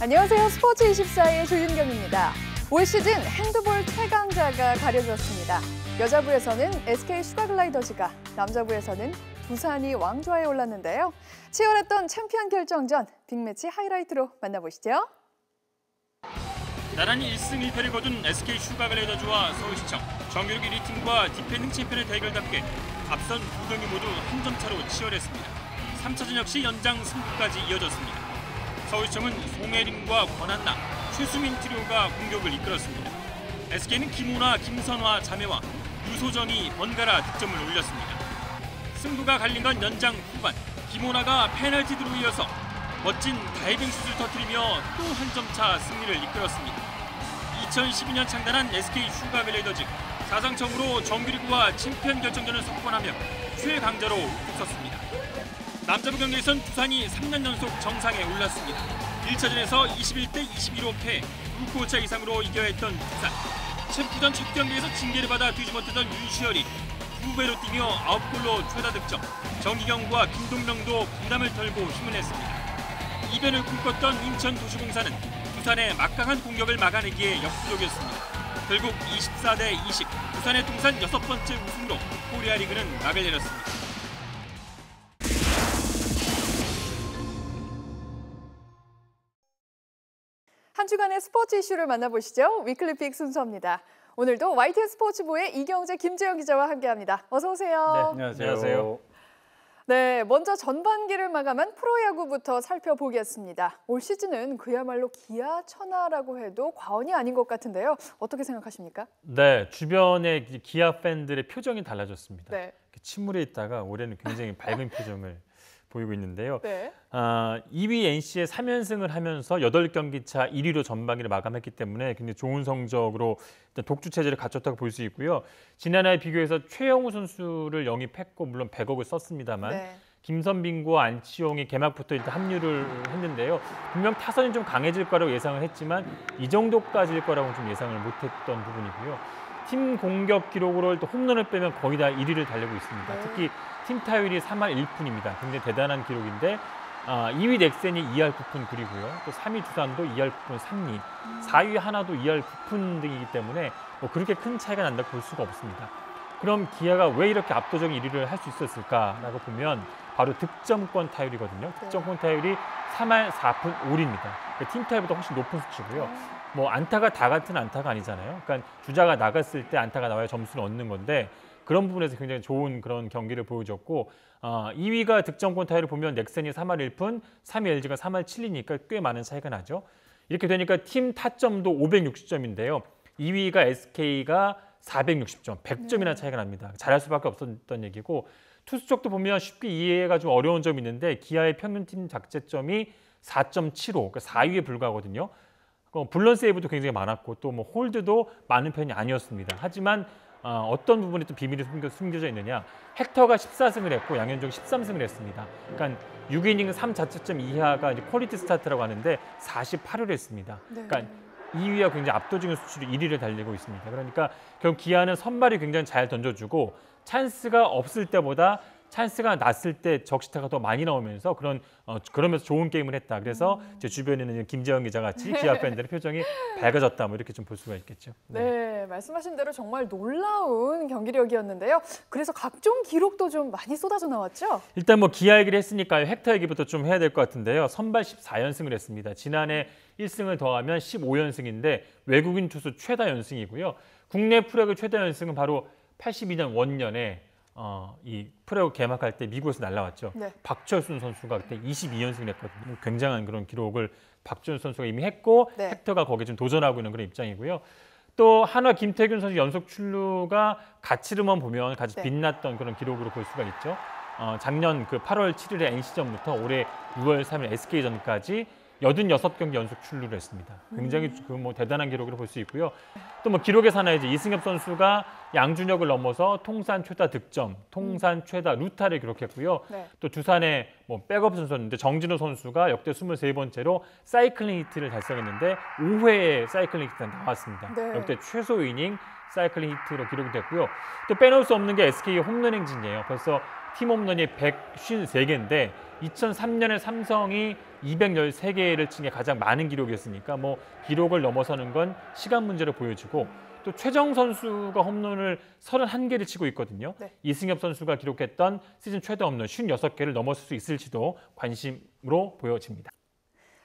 안녕하세요. 스포츠24의 조윤경입니다. 올 시즌 핸드볼 최강자가 가려졌습니다. 여자부에서는 SK 슈가글라이더즈가, 남자부에서는 두산이 왕좌에 올랐는데요. 치열했던 챔피언 결정전 빅매치 하이라이트로 만나보시죠. 나란히 1승 1패를 거둔 SK 슈가글라이더즈와 서울시청, 정규리그 1위 팀과 디펜딩 챔피언의 대결답게 앞선 두 경기 모두 한 점 차로 치열했습니다. 3차전 역시 연장 승부까지 이어졌습니다. 서울시청은 송혜림과 권한나, 최수민 트리오가 공격을 이끌었습니다. SK는 김우나, 김선화 자매와 유소정이 번갈아 득점을 올렸습니다. 승부가 갈린 건 연장 후반, 김우나가 페널티드로 이어서 멋진 다이빙 슛을 터뜨리며 또 한 점 차 승리를 이끌었습니다. 2012년 창단한 SK 슈가글라이더즈, 4상 처음으로 정규리그와 챔피언 결정전을 석권하며 최강자로 웃었습니다. 남자부 경기에선 두산이 3년 연속 정상에 올랐습니다. 1차전에서 21대 21로 패, 6골차 이상으로 이겨야 했던 두산. 챔프전 첫 경기에서 징계를 받아 뛰지 못했던 윤시열이 2배로 뛰며 9골로 최다 득점, 정기경과 김동명도 부담을 털고 힘을 냈습니다. 이변을 꿈꿨던 인천도시공사는 두산의 막강한 공격을 막아내기에 역부족이었습니다. 결국 24대 20, 두산의 통산 6번째 우승으로 코리아 리그는 막을 내렸습니다. 한 주간의 스포츠 이슈를 만나보시죠. 위클리픽 순서입니다. 오늘도 YTN 스포츠부의 이경재, 김재영 기자와 함께합니다. 어서 오세요. 네, 안녕하세요. 네, 먼저 전반기를 마감한 프로야구부터 살펴보겠습니다. 올 시즌은 그야말로 기아천하라고 해도 과언이 아닌 것 같은데요. 어떻게 생각하십니까? 네, 주변의 기아 팬들의 표정이 달라졌습니다. 네. 침울해 있다가 올해는 굉장히 밝은 표정을 보이고 있는데요. 네. 2위 NC의 3연승을 하면서 8경기 차 1위로 전반기를 마감했기 때문에 굉장히 좋은 성적으로 일단 독주 체제를 갖췄다고 볼 수 있고요. 지난해에 비교해서 최영우 선수를 영입했고 물론 100억을 썼습니다만 네. 김선빈과 안치홍이 개막부터 일단 합류를 했는데요. 분명 타선이 좀 강해질 거라고 예상을 했지만 이 정도까지일 거라고 좀 예상을 못했던 부분이고요. 팀 공격 기록으로 또 홈런을 빼면 거의 다 1위를 달리고 있습니다. 네. 특히 팀 타율이 3할 1푼입니다. 굉장히 대단한 기록인데 2위 넥센이 2할 9푼 9리고요. 또 3위 두산도 2할 9푼 3리, 4위 하나도 2할 9푼 등이기 때문에 뭐 그렇게 큰 차이가 난다고 볼 수가 없습니다. 그럼 기아가 왜 이렇게 압도적인 1위를 할 수 있었을까라고 보면 바로 득점권 타율이거든요. 득점권 타율이 3할 4푼 5리입니다. 그러니까 팀 타율보다 훨씬 높은 수치고요. 뭐 안타가 다 같은 안타가 아니잖아요. 그러니까 주자가 나갔을 때 안타가 나와야 점수를 얻는 건데 그런 부분에서 굉장히 좋은 그런 경기를 보여줬고 2위가 득점권 타율을 보면 넥센이 3할 1푼, 3위 LG가 3할 7리니까 꽤 많은 차이가 나죠. 이렇게 되니까 팀 타점도 560점인데요. 2위가 SK가 460점, 100점이나 차이가 납니다. 잘할 수밖에 없었던 얘기고 투수 쪽도 보면 쉽게 이해가 좀 어려운 점이 있는데 기아의 평균 팀 작재점이 4.75, 그러니까 4위에 불과하거든요. 블런 세이브도 굉장히 많았고 또 뭐 홀드도 많은 편이 아니었습니다. 하지만 어떤 부분에 또 비밀이 숨겨져 있느냐. 헥터가 14승을 했고 양현종이 13승을 했습니다. 그러니까 6이닝 3자책점 이하가 이제 퀄리티 스타트라고 하는데 48을 했습니다. 네. 그러니까 2위와 굉장히 압도적인 수치로 1위를 달리고 있습니다. 그러니까 결국 기아는 선발이 굉장히 잘 던져주고 찬스가 없을 때보다 찬스가 났을 때 적시타가 더 많이 나오면서 그러면서 좋은 게임을 했다. 그래서 제 주변에는 김재영 기자 같이 기아 팬들의 표정이 밝아졌다. 뭐 이렇게 좀 볼 수가 있겠죠. 네, 말씀하신 대로 정말 놀라운 경기력이었는데요. 그래서 각종 기록도 좀 많이 쏟아져 나왔죠? 일단 뭐 기아 얘기를 했으니까요. 헥터 얘기부터 좀 해야 될 것 같은데요. 선발 14연승을 했습니다. 지난해 1승을 더하면 15연승인데 외국인 투수 최다 연승이고요. 국내 프로야구 최다 연승은 바로 82년 원년에 이 프로야구 개막할 때 미국에서 날라왔죠. 네. 박철순 선수가 그때 22연승을 했거든요. 굉장한 그런 기록을 박철순 선수가 이미 했고 네. 헥터가 거기에 좀 도전하고 있는 그런 입장이고요. 또 한화 김태균 선수 연속 출루가 가치로만 보면 같이 빛났던 그런 기록으로 볼 수가 있죠. 작년 그 8월 7일에 NC전부터 올해 6월 3일 SK전까지 86경기 연속 출루를 했습니다. 굉장히 그 뭐 대단한 기록으로 볼 수 있고요. 또 뭐 기록의 사나이 이제 이승엽 선수가 양준혁을 넘어서 통산 최다 득점, 통산 최다 루타를 기록했고요. 네. 또 두산의 뭐 백업 선수였는데 정진호 선수가 역대 23번째로 사이클링 히트를 달성했는데 5회의 사이클링 히트가 나왔습니다. 네. 역대 최소 이닝 사이클링 히트로 기록이 됐고요. 또 빼놓을 수 없는 게 SK의 홈런 행진이에요. 벌써 팀 홈런이 153개인데 2003년에 삼성이 213개를 친 게 가장 많은 기록이었으니까 뭐 기록을 넘어서는 건 시간 문제로 보여지고 또 최정 선수가 홈런을 31개를 치고 있거든요. 네. 이승엽 선수가 기록했던 시즌 최다 홈런 56개를 넘어설 수 있을지도 관심으로 보여집니다.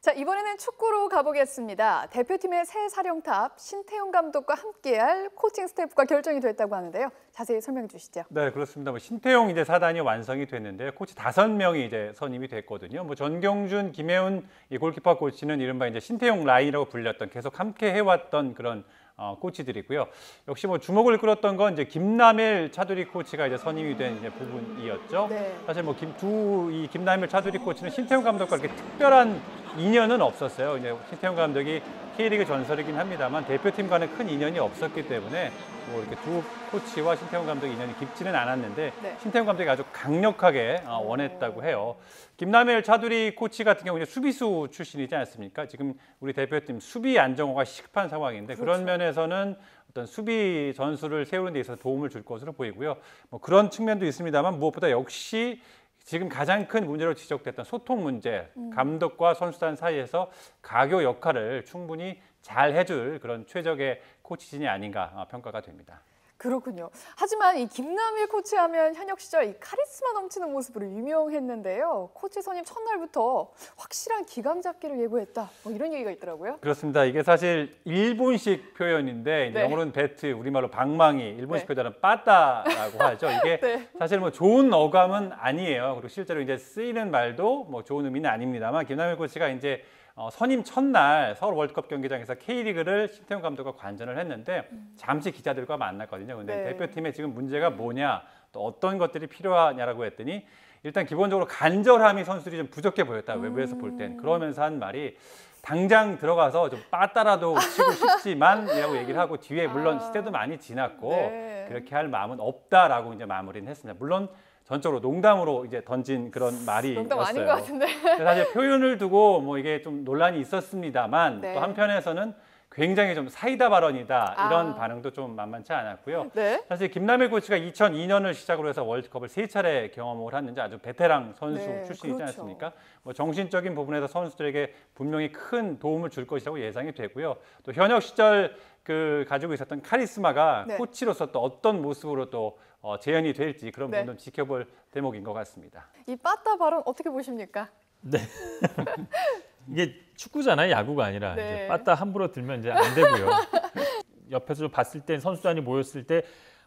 자, 이번에는 축구로 가보겠습니다. 대표팀의 새 사령탑 신태용 감독과 함께할 코칭 스태프가 결정이 됐다고 하는데요. 자세히 설명해 주시죠. 네, 그렇습니다. 뭐 신태용 이제 사단이 완성이 됐는데 코치 5명이 이제 선임이 됐거든요. 뭐 전경준, 김혜훈 이 골키퍼 코치는 이른바 이제 신태용 라인이라고 불렸던 계속 함께 해왔던 그런 코치들이고요. 역시 뭐 주목을 끌었던 건 이제 김남일 차두리 코치가 이제 선임이 된 이제 부분이었죠. 네. 사실 뭐 이 김남일 차두리 코치는 신태용 감독과 이렇게 특별한 인연은 없었어요. 이제 신태용 감독이 K리그 전설이긴 합니다만 대표팀과는 큰 인연이 없었기 때문에 뭐 이렇게 두 코치와 신태용 감독 인연이 깊지는 않았는데 네. 신태용 감독이 아주 강력하게 원했다고 해요. 김남일 차두리 코치 같은 경우는 수비수 출신이지 않습니까? 지금 우리 대표팀 수비 안정화가 시급한 상황인데 그렇죠. 그런 면에서는 어떤 수비 전술을 세우는 데 있어서 도움을 줄 것으로 보이고요. 뭐 그런 측면도 있습니다만 무엇보다 역시 지금 가장 큰 문제로 지적됐던 소통 문제, 감독과 선수단 사이에서 가교 역할을 충분히 잘 해줄 그런 최적의 코치진이 아닌가 평가가 됩니다. 그렇군요. 하지만 이 김남일 코치하면 현역 시절 이 카리스마 넘치는 모습으로 유명했는데요. 코치 선임 첫날부터 확실한 기강 잡기를 예고했다. 뭐 이런 얘기가 있더라고요. 그렇습니다. 이게 사실 일본식 표현인데 이제 네. 영어로는 배트, 우리말로 방망이, 일본식 네. 표현은 빠따라고 하죠. 이게 네. 사실 뭐 좋은 어감은 아니에요. 그리고 실제로 이제 쓰이는 말도 뭐 좋은 의미는 아닙니다만 김남일 코치가 이제 선임 첫날 서울 월드컵 경기장에서 K리그를 신태용 감독과 관전을 했는데 잠시 기자들과 만났거든요. 근데 네. 대표팀의 지금 문제가 뭐냐, 또 어떤 것들이 필요하냐라고 했더니 일단 기본적으로 간절함이 선수들이 좀 부족해 보였다. 외부에서 볼 땐. 그러면서 한 말이 당장 들어가서 좀 빠따라도 치고 싶지만이라고 얘기를 하고 뒤에 물론 시대도 많이 지났고 네. 그렇게 할 마음은 없다라고 이제 마무리는 했습니다. 물론 전적으로 농담으로 이제 던진 그런 말이었어요. 농담 아닌 것 같은데. 사실 표현을 두고 뭐 이게 좀 논란이 있었습니다만 네. 또 한편에서는 굉장히 좀 사이다 발언이다 이런 반응도 좀 만만치 않았고요. 네. 사실 김남일 코치가 2002년을 시작으로 해서 월드컵을 3차례 경험을 했는지 아주 베테랑 선수 네, 출신이지 그렇죠. 않습니까? 뭐 정신적인 부분에서 선수들에게 분명히 큰 도움을 줄 것이라고 예상이 되고요. 또 현역 시절 가지고 있었던 카리스마가 네. 코치로서 또 어떤 모습으로 또 재현이 될지 그런 네. 부분도 지켜볼 대목인 것 같습니다. 이 빠따 발언 어떻게 보십니까? 네. 이게 축구잖아요, 야구가 아니라 네. 이제 빠따 함부로 들면 이제 안 되고요. 옆에서 좀 봤을 땐 선수단이 모였을 때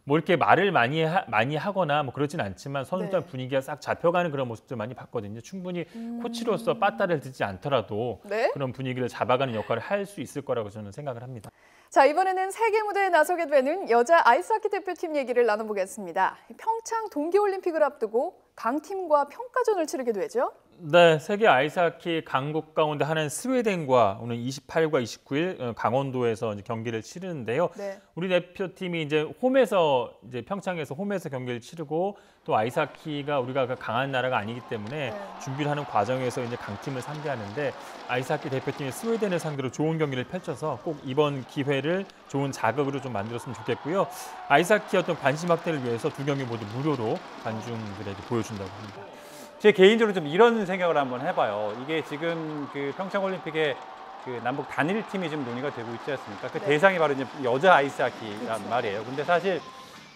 뭐 이렇게 말을 많이 하거나 뭐 그러진 않지만 선수단 네. 분위기가 싹 잡혀가는 그런 모습들 많이 봤거든요. 충분히 코치로서 빠따를 듣지 않더라도 네. 그런 분위기를 잡아가는 역할을 할 수 있을 거라고 저는 생각을 합니다. 자, 이번에는 세계 무대에 나서게 되는 여자 아이스하키 대표팀 얘기를 나눠보겠습니다. 평창 동계올림픽을 앞두고 강팀과 평가전을 치르게 되죠. 네, 세계 아이스하키 강국 가운데 하나인 스웨덴과 오늘 28과 29일 강원도에서 이제 경기를 치르는데요. 네. 우리 대표팀이 이제 홈에서 이제 평창에서 홈에서 경기를 치르고 또 아이스하키가 우리가 강한 나라가 아니기 때문에 네. 준비를 하는 과정에서 이제 강팀을 상대하는데 아이스하키 대표팀이 스웨덴을 상대로 좋은 경기를 펼쳐서 꼭 이번 기회를 좋은 자극으로 좀 만들었으면 좋겠고요. 아이스하키 어떤 관심 확대를 위해서 두 경기 모두 무료로 관중들에게 보여준다고 합니다. 제 개인적으로 좀 이런 생각을 한번 해봐요. 이게 지금 평창올림픽에 남북 단일팀이 지금 논의가 되고 있지 않습니까? 그 네. 대상이 바로 이제 여자 아이스하키란 말이에요. 근데 사실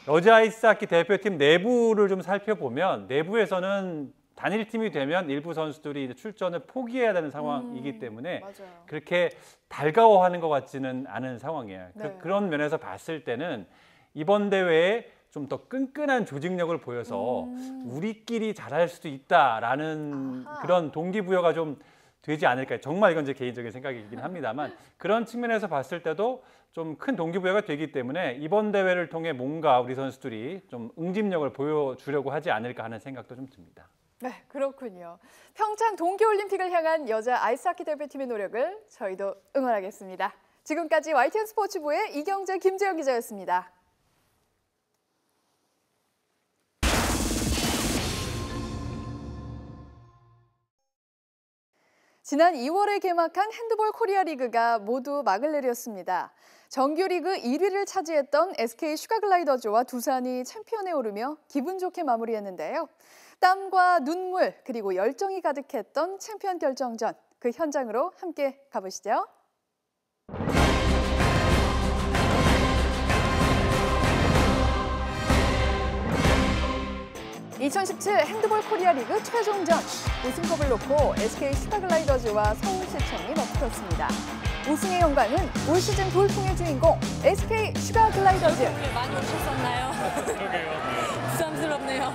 여자 아이스하키 대표팀 내부를 좀 살펴보면 내부에서는 단일팀이 되면 일부 선수들이 이제 출전을 포기해야 되는 상황이기 때문에 맞아요. 그렇게 달가워하는 것 같지는 않은 상황이에요. 네. 그런 면에서 봤을 때는 이번 대회에 좀 더 끈끈한 조직력을 보여서 우리끼리 잘할 수도 있다라는 아하. 그런 동기부여가 좀 되지 않을까. 정말 이건 제 개인적인 생각이긴 합니다만 그런 측면에서 봤을 때도 좀 큰 동기부여가 되기 때문에 이번 대회를 통해 뭔가 우리 선수들이 좀 응집력을 보여주려고 하지 않을까 하는 생각도 좀 듭니다. 네, 그렇군요. 평창 동계올림픽을 향한 여자 아이스하키 대표팀의 노력을 저희도 응원하겠습니다. 지금까지 YTN 스포츠부의 이경재, 김재영 기자였습니다. 지난 2월에 개막한 핸드볼 코리아 리그가 모두 막을 내렸습니다. 정규리그 1위를 차지했던 SK 슈가글라이더즈와 두산이 챔피언에 오르며 기분 좋게 마무리했는데요. 땀과 눈물 그리고 열정이 가득했던 챔피언 결정전, 그 현장으로 함께 가보시죠. 2017 핸드볼 코리아 리그 최종전, 우승컵을 놓고 SK 슈가글라이더즈와 서울시청이 맞붙었습니다. 우승의 영광은 올 시즌 돌풍의 주인공 SK 슈가글라이더즈. 많이 오셨었나요? 그러게요. 부담스럽네요.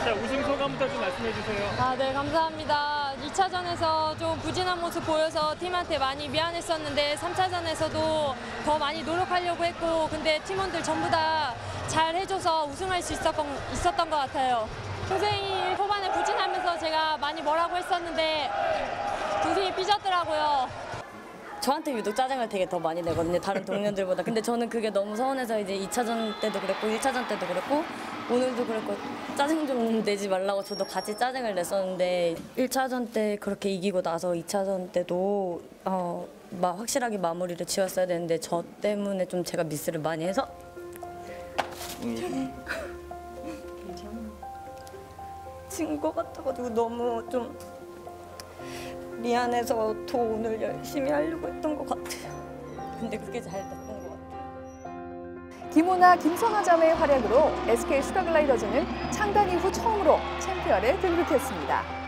자, 우승 소감부터 좀 말씀해 주세요. 네, 감사합니다. 2차전에서 좀 부진한 모습 보여서 팀한테 많이 미안했었는데 3차전에서도 더 많이 노력하려고 했고, 근데 팀원들 전부 다 잘 해줘서 우승할 수 있었던 것 같아요. 동생이 초반에 부진하면서 제가 많이 뭐라고 했었는데 동생이 삐졌더라고요. 저한테 유독 짜증을 되게 더 많이 내거든요, 다른 동료들보다. 근데 저는 그게 너무 서운해서 이제 2차전 때도 그랬고 1차전 때도 그랬고 오늘도 그랬고 짜증 좀 내지 말라고 저도 같이 짜증을 냈었는데 1차전 때 그렇게 이기고 나서 2차전 때도 막 확실하게 마무리를 지었어야 되는데 저 때문에 좀 제가 미스를 많이 해서 진 것 같아가지고 너무 좀 미안해서 더 오늘 열심히 하려고 했던 것 같아요. 근데 그게 잘 됐던 것 같아요. 김호나, 김선아 자매의 활약으로 SK 슈가글라이더즈는 창단 이후 처음으로 챔피언에 등극했습니다.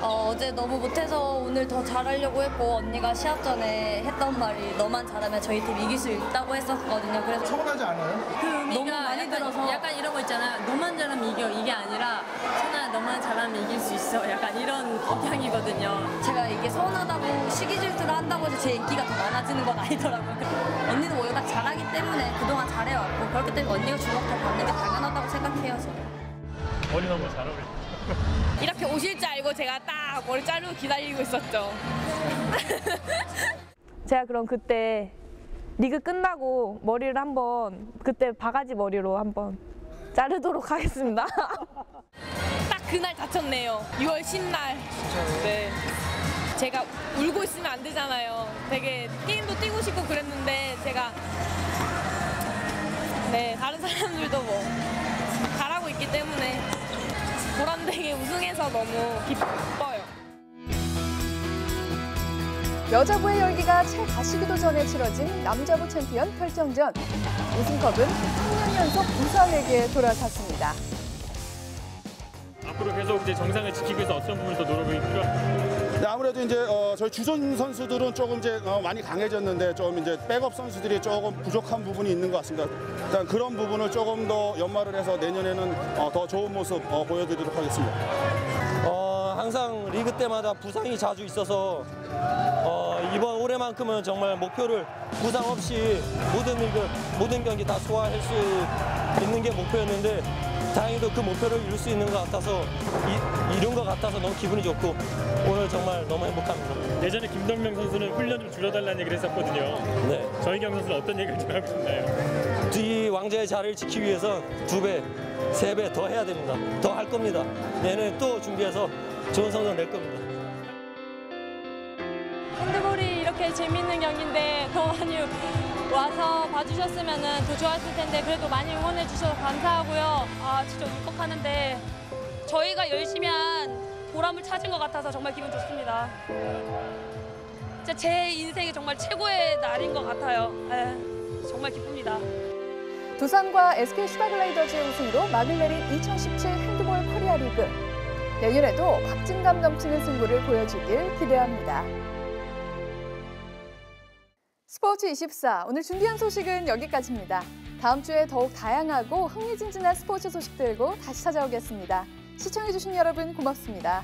어제 너무 못해서 오늘 더 잘하려고 했고 언니가 시합 전에 했던 말이 너만 잘하면 저희 팀 이길 수 있다고 했었거든요. 그래서 서운하지 않아요? 그 의미가 너무 많이 들어서 약간 이런 거 있잖아. 너만 잘하면 이겨. 이게 아니라 선아 너만 잘하면 이길 수 있어. 약간 이런 방향이거든요. 제가 이게 서운하다고 시기 질투를 한다고 해서 제 인기가 더 많아지는 건 아니더라고요. 언니는 워낙 잘하기 때문에 그동안 잘해왔고 그렇기 때문에 언니가 주목을 받는 게 당연하다고 생각해요. 저는. 머리 너무 잘 어울려. 이렇게 오실 줄 알고 제가 딱 머리 자르고 기다리고 있었죠. 제가 그럼 그때 리그 끝나고 머리를 한번 그때 바가지 머리로 한번 자르도록 하겠습니다. 딱 그날 다쳤네요. 6월 10날. 네. 제가 울고 있으면 안 되잖아요. 되게 게임도 뛰고 싶고 그랬는데 제가 다른 사람들도 뭐 잘하고 있기 때문에 보람되게 우승해서 너무 기뻐요. 여자부의 열기가 채 가시기도 전에 치러진 남자부 챔피언 결정전. 우승컵은 3년 연속 부산에게 돌아갔습니다. 앞으로 계속 이제 정상을 지키기 위해서 어떤 부분을 더 노력이 필요합니까? 네, 아무래도 이제 저희 주전 선수들은 조금 이제 많이 강해졌는데 좀 이제 백업 선수들이 조금 부족한 부분이 있는 것 같습니다. 일단 그런 부분을 조금 더 연말을 해서 내년에는 더 좋은 모습 보여드리도록 하겠습니다. 항상 리그 때마다 부상이 자주 있어서 이번 올해만큼은 정말 목표를 부상 없이 모든 경기 다 소화할 수 있는 게 목표였는데 다행히도 그 목표를 이룰 수 있는 것 같아서 이룬 것 같아서 너무 기분이 좋고 오늘 정말 너무 행복합니다. 예전에 김동명 선수는 훈련 좀 줄여달라는 얘기를 했었거든요. 네. 저희경 선수는 어떤 얘기를 좀 하고 싶나요? 뒤 왕자의 자리를 지키기 위해서 2배, 3배 더 해야 됩니다. 더 할 겁니다. 내년에 또 준비해서 좋은 성적 낼 겁니다. 핸드볼이 이렇게 재밌는 경기인데 더 많이 와서 봐주셨으면 더 좋았을 텐데 그래도 많이 응원해 주셔서 감사하고요. 진짜 울컥하는데 저희가 열심히 한 보람을 찾은 것 같아서 정말 기분 좋습니다. 진짜 제 인생의 정말 최고의 날인 것 같아요. 정말 기쁩니다. 두산과 SK 슈가글라이더즈의 우승으로 막을 내린 2017 핸드볼 코리아 리그. 내년에도 박진감 넘치는 승부를 보여주길 기대합니다. 스포츠24, 오늘 준비한 소식은 여기까지입니다. 다음 주에 더욱 다양하고 흥미진진한 스포츠 소식 들고 다시 찾아오겠습니다. 시청해주신 여러분 고맙습니다.